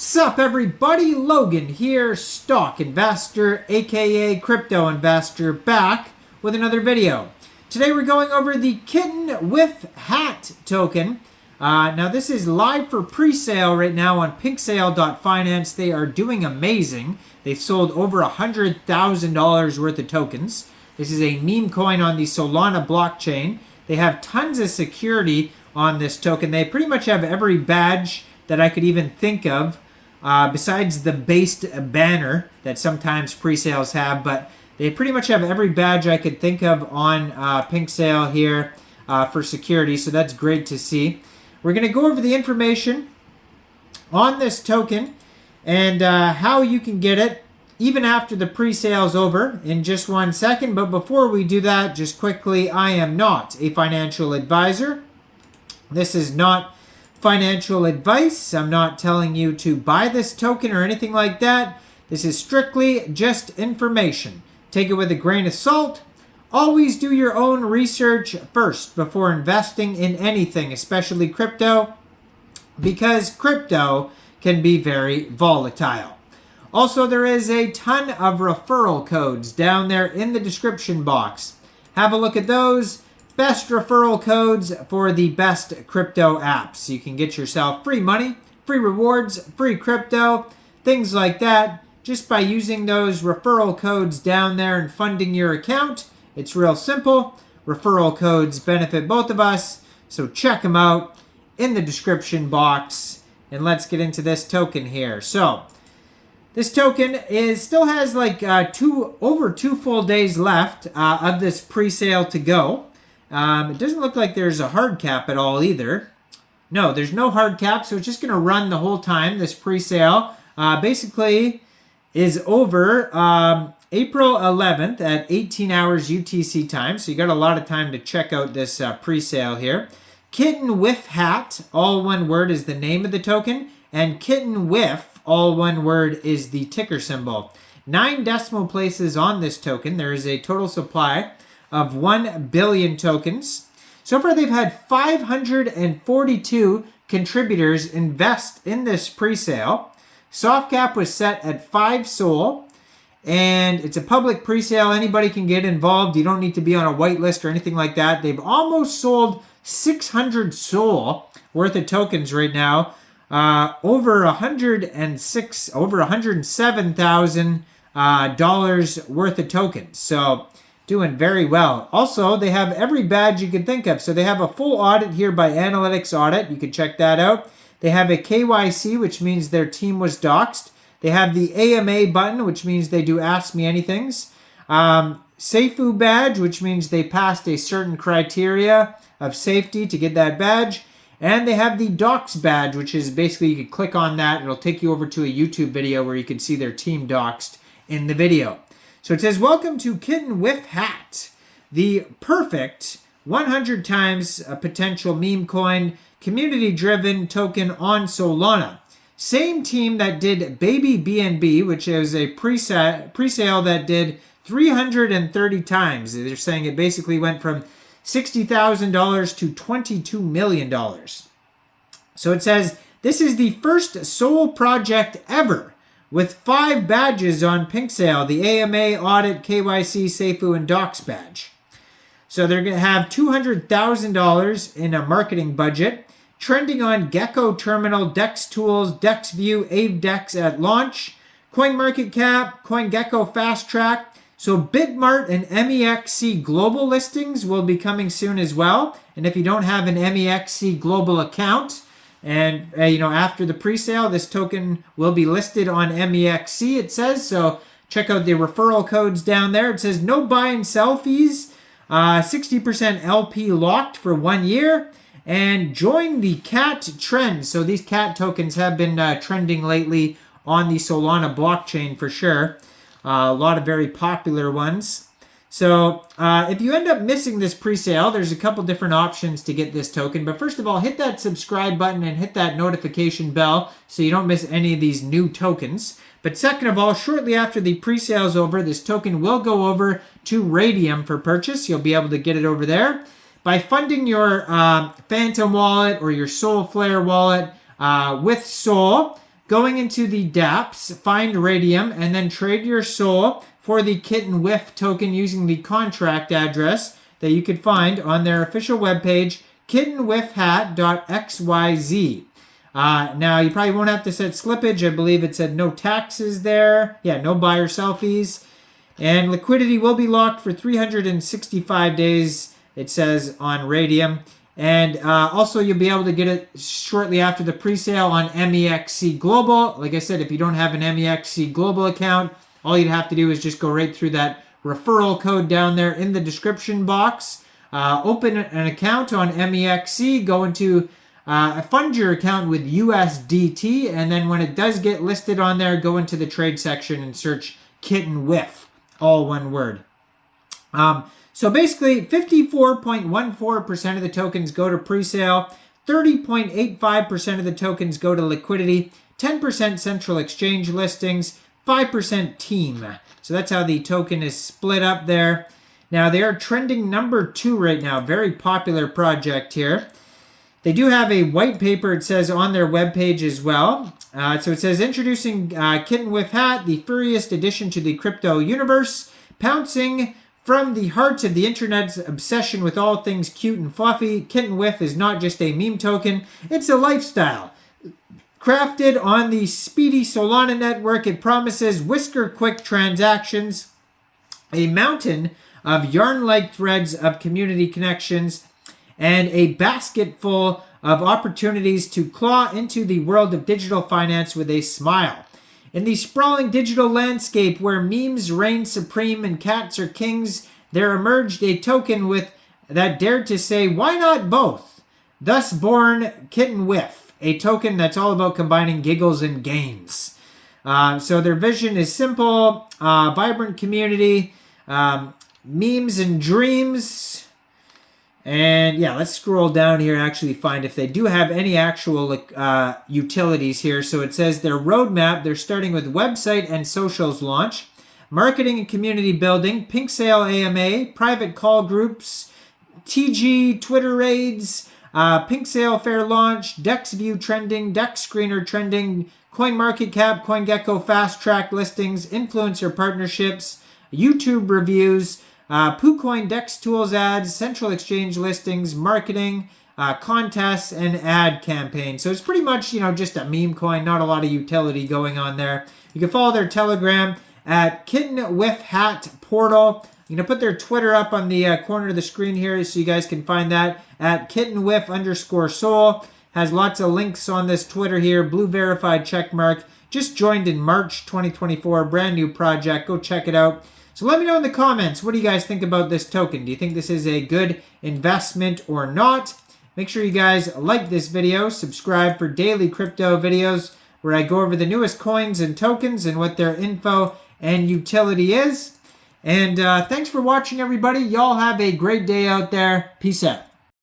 Sup everybody, Logan here, stock investor, aka crypto investor, back with another video. Today we're going over the KittenWifHat token. Now this is live for pre-sale right now on pinksale.finance. They are doing amazing. They've sold over $100,000 worth of tokens. This is a meme coin on the Solana blockchain. They have tons of security on this token. They pretty much have every badge that I could even think of. Besides the based banner that sometimes pre-sales have, but they pretty much have every badge I could think of on PinkSale here for security, so that's great to see. We're going to go over the information on this token and how you can get it even after the pre-sale is over in just 1 second. But before we do that, just quickly, I am not a financial advisor. This is not financial advice. I'm not telling you to buy this token or anything like that. This is strictly just information. Take it with a grain of salt. Always do your own research first before investing in anything, especially crypto, because crypto can be very volatile. Also, there is a ton of referral codes down there in the description box. Have a look at those. Best referral codes for the best crypto apps. You can get yourself free money, free rewards, free crypto, things like that, just by using those referral codes down there and funding your account. It's real simple. Referral codes benefit both of us, so check them out in the description box. And let's get into this token here. So this token still has like over 2 full days left of this pre-sale to go. It doesn't look like there's a hard cap at all either. No, there's no hard cap, so it's just going to run the whole time. This pre-sale basically is over April 11th at 18 hours UTC time, so you got a lot of time to check out this pre-sale here. KittenWifHat, all one word, is the name of the token, and KittenWif, all one word, is the ticker symbol. 9 decimal places on this token. There is a total supply of 1 billion tokens. So far, they've had 542 contributors invest in this pre-sale. Soft cap was set at 5 SOL, and it's a public pre-sale. Anybody can get involved. You don't need to be on a whitelist or anything like that. They've almost sold 600 SOL worth of tokens right now. Over $107,000 worth of tokens. So doing very well. Also, they have every badge you can think of. So they have a full audit here by Analytics Audit. You can check that out. They have a KYC, which means their team was doxxed. They have the AMA button, which means they do Ask Me Anythings. SAFU badge, which means they passed a certain criteria of safety to get that badge. And they have the Docs badge, which is basically you can click on that. It'll take you over to a YouTube video where you can see their team doxed in the video. So it says, welcome to KittenWifHat, the perfect 100 times potential meme coin, community-driven token on Solana. Same team that did Baby BNB, which is a pre-sale that did 330 times. They're saying it basically went from $60,000 to $22 million. So it says, this is the first sole project ever with 5 badges on PinkSale, the AMA, Audit, KYC, SAFU, and Docs badge. So they're going to have $200,000 in a marketing budget, trending on Gecko Terminal, Dex Tools, DexView, AveDex at launch, CoinMarketCap, CoinGecko Fast Track. So Bitmart and MEXC global listings will be coming soon as well. And if you don't have an MEXC global account, and after the pre-sale, this token will be listed on MEXC, it says. So check out the referral codes down there. It says no buy and sell fees, 60% LP locked for 1 year, and join the cat trend. So these cat tokens have been trending lately on the Solana blockchain for sure. A lot of very popular ones. So if you end up missing this pre-sale, there's a couple different options to get this token. But first of all, hit that subscribe button and hit that notification bell so you don't miss any of these new tokens. But second of all, shortly after the pre-sale is over, this token will go over to RAYDIUM for purchase. You'll be able to get it over there. By funding your Phantom wallet or your Soulflare wallet with Sol, going into the dApps, find Raydium, and then trade your SOL for the KittenWif token using the contract address that you could find on their official webpage, KittenWifHat.xyz. Now, you probably won't have to set slippage. I believe it said no taxes there. Yeah, no buyer selfies. And liquidity will be locked for 365 days, it says on Raydium. And also, you'll be able to get it shortly after the pre-sale on MEXC Global. Like I said, if you don't have an MEXC Global account, all you'd have to do is just go right through that referral code down there in the description box. Open an account on MEXC, go into fund your account with USDT, and then when it does get listed on there, go into the trade section and search KittenWif, all one word. So basically, 54.14% of the tokens go to pre-sale, 30.85% of the tokens go to liquidity, 10% central exchange listings, 5% team. So that's how the token is split up there. Now, they are trending number 2 right now. Very popular project here. They do have a white paper, it says, on their webpage as well. So it says, introducing KittenWifHat, the furriest addition to the crypto universe, pouncing from the heart of the internet's obsession with all things cute and fluffy. KittenWif is not just a meme token, it's a lifestyle. Crafted on the speedy Solana network, it promises whisker-quick transactions, a mountain of yarn-like threads of community connections, and a basket full of opportunities to claw into the world of digital finance with a smile. In the sprawling digital landscape where memes reign supreme and cats are kings, there emerged a token that dared to say, why not both? Thus born KittenWif, a token that's all about combining giggles and games. So their vision is simple, vibrant community, memes and dreams. And yeah, let's scroll down here and actually find if they do have any actual utilities here. So it says their roadmap, they're starting with website and socials launch, marketing and community building, pink sale AMA, private call groups, TG, Twitter raids, pink sale fair launch, DEX view trending, DEX screener trending, CoinMarketCap, CoinGecko fast track listings, influencer partnerships, YouTube reviews, PooCoin DEX tools ads, central exchange listings, marketing, contests, and ad campaigns. So it's pretty much, just a meme coin, not a lot of utility going on there. You can follow their Telegram at KittenWifHat portal. I'm going to put their Twitter up on the corner of the screen here so you guys can find that at KittenWif_Sol. Has lots of links on this Twitter here. Blue verified checkmark. Just joined in March 2024. Brand new project. Go check it out. So let me know in the comments, what do you guys think about this token? Do you think this is a good investment or not? Make sure you guys like this video. Subscribe for daily crypto videos where I go over the newest coins and tokens and what their info and utility is. And thanks for watching, everybody. Y'all have a great day out there. Peace out.